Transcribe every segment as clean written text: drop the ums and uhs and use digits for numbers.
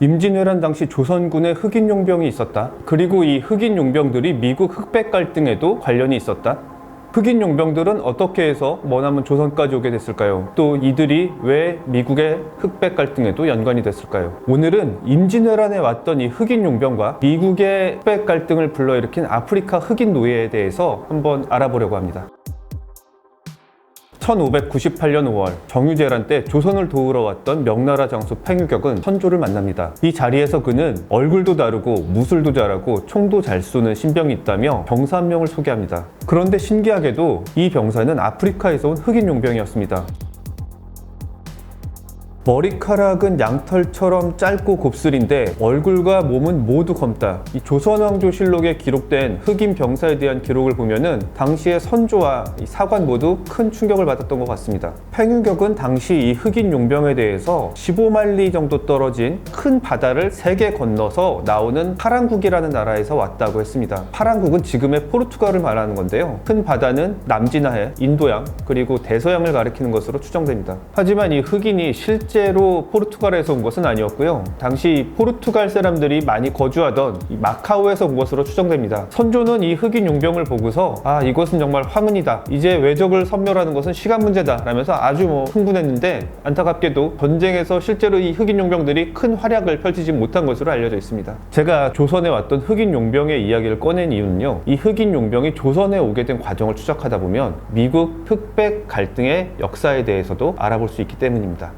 임진왜란 당시 조선군에 흑인 용병이 있었다. 그리고 이 흑인 용병들이 미국 흑백 갈등에도 관련이 있었다. 흑인 용병들은 어떻게 해서 머나먼 조선까지 오게 됐을까요? 또 이들이 왜 미국의 흑백 갈등에도 연관이 됐을까요? 오늘은 임진왜란에 왔던 이 흑인 용병과 미국의 흑백 갈등을 불러일으킨 아프리카 흑인 노예에 대해서 한번 알아보려고 합니다. 1598년 5월 정유재란 때 조선을 도우러 왔던 명나라 장수 팽유격은 선조를 만납니다. 이 자리에서 그는 얼굴도 다르고 무술도 잘하고 총도 잘 쏘는 신병이 있다며 병사 한 명을 소개합니다. 그런데 신기하게도 이 병사는 아프리카에서 온 흑인 용병이었습니다. 머리카락은 양털처럼 짧고 곱슬인데 얼굴과 몸은 모두 검다. 이 조선왕조실록에 기록된 흑인 병사에 대한 기록을 보면은 당시의 선조와 이 사관 모두 큰 충격을 받았던 것 같습니다. 팽유격은 당시 이 흑인 용병에 대해서 15마일리 정도 떨어진 큰 바다를 3개 건너서 나오는 파랑국이라는 나라에서 왔다고 했습니다. 파랑국은 지금의 포르투갈을 말하는 건데요. 큰 바다는 남진해해, 인도양, 그리고 대서양을 가리키는 것으로 추정됩니다. 하지만 이 흑인이 실제로 포르투갈에서 온 것은 아니었고요. 당시 포르투갈 사람들이 많이 거주하던 이 마카오에서 온 것으로 추정됩니다. 선조는 이 흑인 용병을 보고서 이것은 정말 황은이다. 이제 외적을 섬멸하는 것은 시간 문제다 라면서 아주 흥분했는데 안타깝게도 전쟁에서 실제로 이 흑인 용병들이 큰 활약을 펼치지 못한 것으로 알려져 있습니다. 제가 조선에 왔던 흑인 용병의 이야기를 꺼낸 이유는요. 이 흑인 용병이 조선에 오게 된 과정을 추적하다 보면 미국 흑백 갈등의 역사에 대해서도 알아볼 수 있기 때문입니다.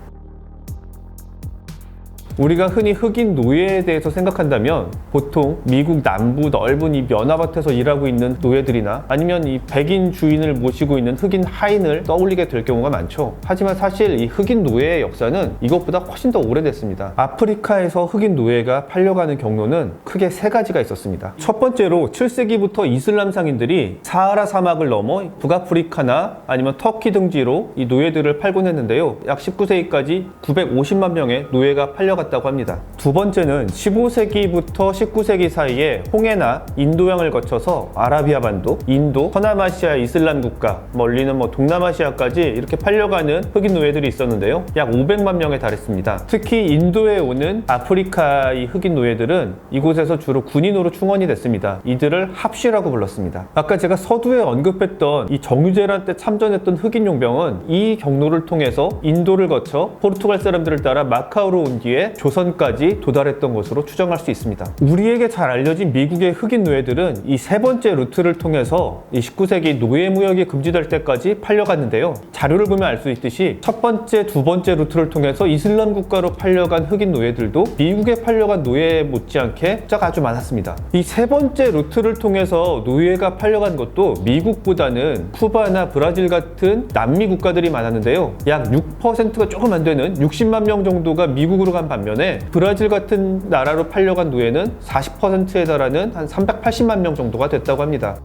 우리가 흔히 흑인 노예에 대해서 생각한다면 보통 미국 남부 넓은 이 면화밭에서 일하고 있는 노예들이나 아니면 이 백인 주인을 모시고 있는 흑인 하인을 떠올리게 될 경우가 많죠. 하지만 사실 이 흑인 노예의 역사는 이것보다 훨씬 더 오래됐습니다. 아프리카에서 흑인 노예가 팔려가는 경로는 크게 3가지가 있었습니다. 첫 번째로 7세기부터 이슬람 상인들이 사하라 사막을 넘어 북아프리카나 아니면 터키 등지로 이 노예들을 팔곤 했는데요. 약 19세기까지 950만 명의 노예가 팔려갔다고 합니다. 두 번째는 15세기부터 19세기 사이에 홍해나 인도양을 거쳐서 아라비아 반도, 인도, 서남아시아 이슬람 국가, 멀리는 동남아시아까지 이렇게 팔려가는 흑인 노예들이 있었는데요. 약 500만 명에 달했습니다. 특히 인도에 오는 아프리카의 흑인 노예들은 이곳에서 주로 군인으로 충원이 됐습니다. 이들을 합시라고 불렀습니다. 아까 제가 서두에 언급했던 이 정유재란 때 참전했던 흑인 용병은 이 경로를 통해서 인도를 거쳐 포르투갈 사람들을 따라 마카오로 온 뒤에 조선까지 도달했던 것으로 추정할 수 있습니다. 우리에게 잘 알려진 미국의 흑인 노예들은 이 3번째 루트를 통해서 이 19세기 노예 무역이 금지될 때까지 팔려갔는데요. 자료를 보면 알 수 있듯이 첫 번째, 두 번째 루트를 통해서 이슬람 국가로 팔려간 흑인 노예들도 미국에 팔려간 노예 못지않게 숫자가 아주 많았습니다. 이 3번째 루트를 통해서 노예가 팔려간 것도 미국보다는 쿠바나 브라질 같은 남미 국가들이 많았는데요. 약 6%가 조금 안 되는 60만 명 정도가 미국으로 간 반면에 브라질 같은 나라로 팔려간 노예는 40%에 달하는 한 380만 명 정도가 됐다고 합니다.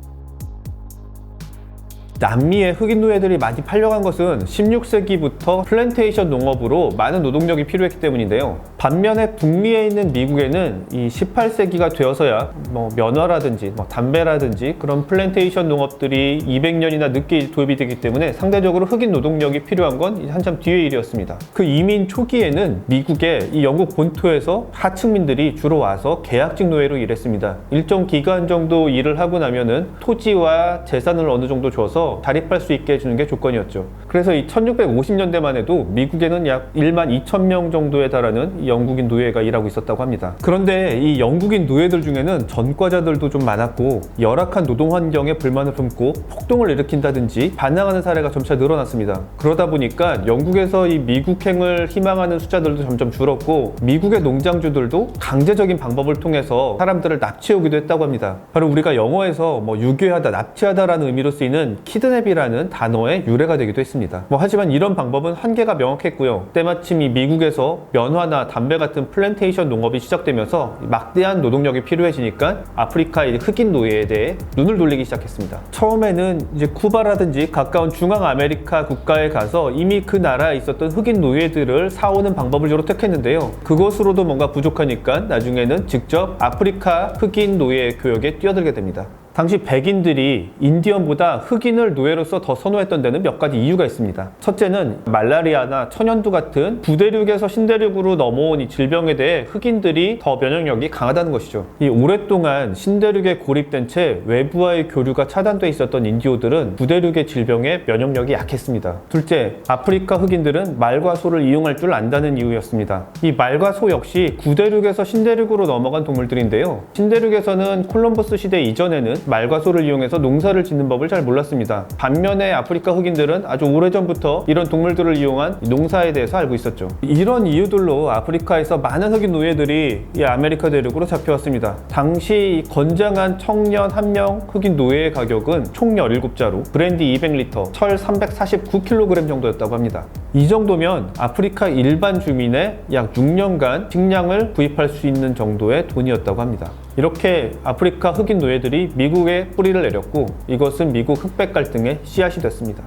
남미의 흑인 노예들이 많이 팔려간 것은 16세기부터 플랜테이션 농업으로 많은 노동력이 필요했기 때문인데요. 반면에 북미에 있는 미국에는 이 18세기가 되어서야 면화라든지 담배라든지 그런 플랜테이션 농업들이 200년이나 늦게 도입이 되기 때문에 상대적으로 흑인 노동력이 필요한 건 한참 뒤의 일이었습니다. 그 이민 초기에는 미국의 이 영국 본토에서 하층민들이 주로 와서 계약직 노예로 일했습니다. 일정 기간 정도 일을 하고 나면은 토지와 재산을 어느 정도 줘서 자립할 수 있게 해주는 게 조건이었죠. 그래서 이 1650년대만 해도 미국에는 약 1만 2천 명 정도에 달하는 영국인 노예가 일하고 있었다고 합니다. 그런데 이 영국인 노예들 중에는 전과자들도 좀 많았고 열악한 노동 환경에 불만을 품고 폭동을 일으킨다든지 반항하는 사례가 점차 늘어났습니다. 그러다 보니까 영국에서 이 미국행을 희망하는 숫자들도 점점 줄었고 미국의 농장주들도 강제적인 방법을 통해서 사람들을 납치해오기도 했다고 합니다. 바로 우리가 영어에서 유괴하다, 납치하다라는 의미로 쓰이는 키드냅이라는 단어의 유래가 되기도 했습니다. 하지만 이런 방법은 한계가 명확했고요. 때마침 이 미국에서 면화나 담배 같은 플랜테이션 농업이 시작되면서 막대한 노동력이 필요해지니까 아프리카의 흑인 노예에 대해 눈을 돌리기 시작했습니다. 처음에는 이제 쿠바라든지 가까운 중앙 아메리카 국가에 가서 이미 그 나라에 있었던 흑인 노예들을 사오는 방법을 주로 택했는데요. 그것으로도 뭔가 부족하니까 나중에는 직접 아프리카 흑인 노예 교역에 뛰어들게 됩니다. 당시 백인들이 인디언보다 흑인을 노예로서 더 선호했던 데는 몇 가지 이유가 있습니다. 첫째는 말라리아나 천연두 같은 부대륙에서 신대륙으로 넘어온 이 질병에 대해 흑인들이 더 면역력이 강하다는 것이죠. 이 오랫동안 신대륙에 고립된 채 외부와의 교류가 차단돼 있었던 인디오들은 부대륙의 질병에 면역력이 약했습니다. 둘째, 아프리카 흑인들은 말과 소를 이용할 줄 안다는 이유였습니다. 이 말과 소 역시 구대륙에서 신대륙으로 넘어간 동물들인데요. 신대륙에서는 콜럼버스 시대 이전에는 말과 소를 이용해서 농사를 짓는 법을 잘 몰랐습니다. 반면에 아프리카 흑인들은 아주 오래전부터 이런 동물들을 이용한 농사에 대해서 알고 있었죠. 이런 이유들로 아프리카에서 많은 흑인 노예들이 이 아메리카 대륙으로 잡혀왔습니다. 당시 건장한 청년 한 명 흑인 노예의 가격은 총 17자루, 브랜디 200리터, 철 349kg 정도였다고 합니다. 이 정도면 아프리카 일반 주민의 약 6년간 식량을 구입할 수 있는 정도의 돈이었다고 합니다. 이렇게 아프리카 흑인 노예들이 미국에 뿌리를 내렸고 이것은 미국 흑백 갈등의 씨앗이 됐습니다.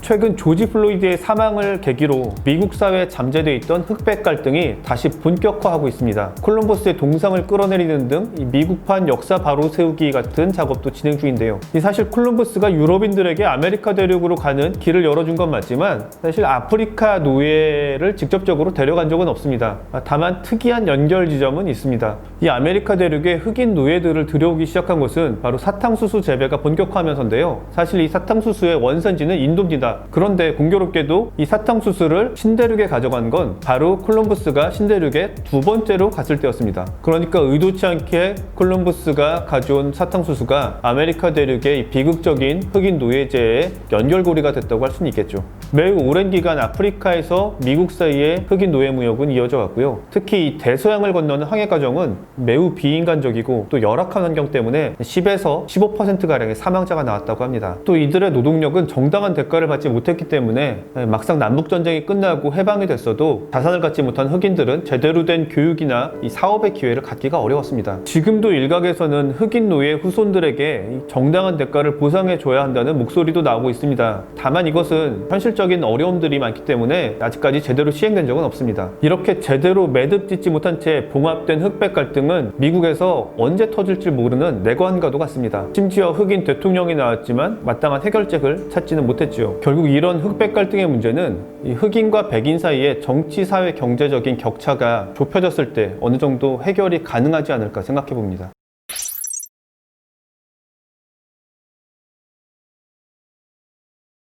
최근 조지 플로이드의 사망을 계기로 미국 사회에 잠재되어 있던 흑백 갈등이 다시 본격화하고 있습니다. 콜럼버스의 동상을 끌어내리는 등 미국판 역사 바로 세우기 같은 작업도 진행 중인데요. 사실 콜럼버스가 유럽인들에게 아메리카 대륙으로 가는 길을 열어준 건 맞지만 사실 아프리카 노예를 직접적으로 데려간 적은 없습니다. 다만 특이한 연결 지점은 있습니다. 이 아메리카 대륙에 흑인 노예들을 들여오기 시작한 것은 바로 사탕수수 재배가 본격화하면서인데요. 사실 이 사탕수수의 원산지는 인도입니다. 그런데 공교롭게도 이 사탕수수를 신대륙에 가져간 건 바로 콜럼버스가 신대륙에 두 번째로 갔을 때였습니다. 그러니까 의도치 않게 콜럼버스가 가져온 사탕수수가 아메리카 대륙의 비극적인 흑인 노예제의 연결고리가 됐다고 할 수는 있겠죠. 매우 오랜 기간 아프리카에서 미국 사이의 흑인 노예 무역은 이어져 왔고요. 특히 이 대서양을 건너는 항해 과정은 매우 비인간적이고 또 열악한 환경 때문에 10에서 15%가량의 사망자가 나왔다고 합니다. 또 이들의 노동력은 정당한 대가를 받지 못했기 때문에 막상 남북전쟁이 끝나고 해방이 됐어도 자산을 갖지 못한 흑인들은 제대로 된 교육이나 이 사업의 기회를 갖기가 어려웠습니다. 지금도 일각에서는 흑인 노예 후손들에게 정당한 대가를 보상해줘야 한다는 목소리도 나오고 있습니다. 다만 이것은 현실적인 어려움들이 많기 때문에 아직까지 제대로 시행된 적은 없습니다. 이렇게 제대로 매듭 짓지 못한 채 봉합된 흑백 갈등은 미국에서 언제 터질지 모르는 내관과도 같습니다. 심지어 흑인 대통령이 나왔지만 마땅한 해결책을 찾지는 못했지요. 결국 이런 흑백 갈등의 문제는 이 흑인과 백인 사이의 정치, 사회, 경제적인 격차가 좁혀졌을 때 어느 정도 해결이 가능하지 않을까 생각해 봅니다.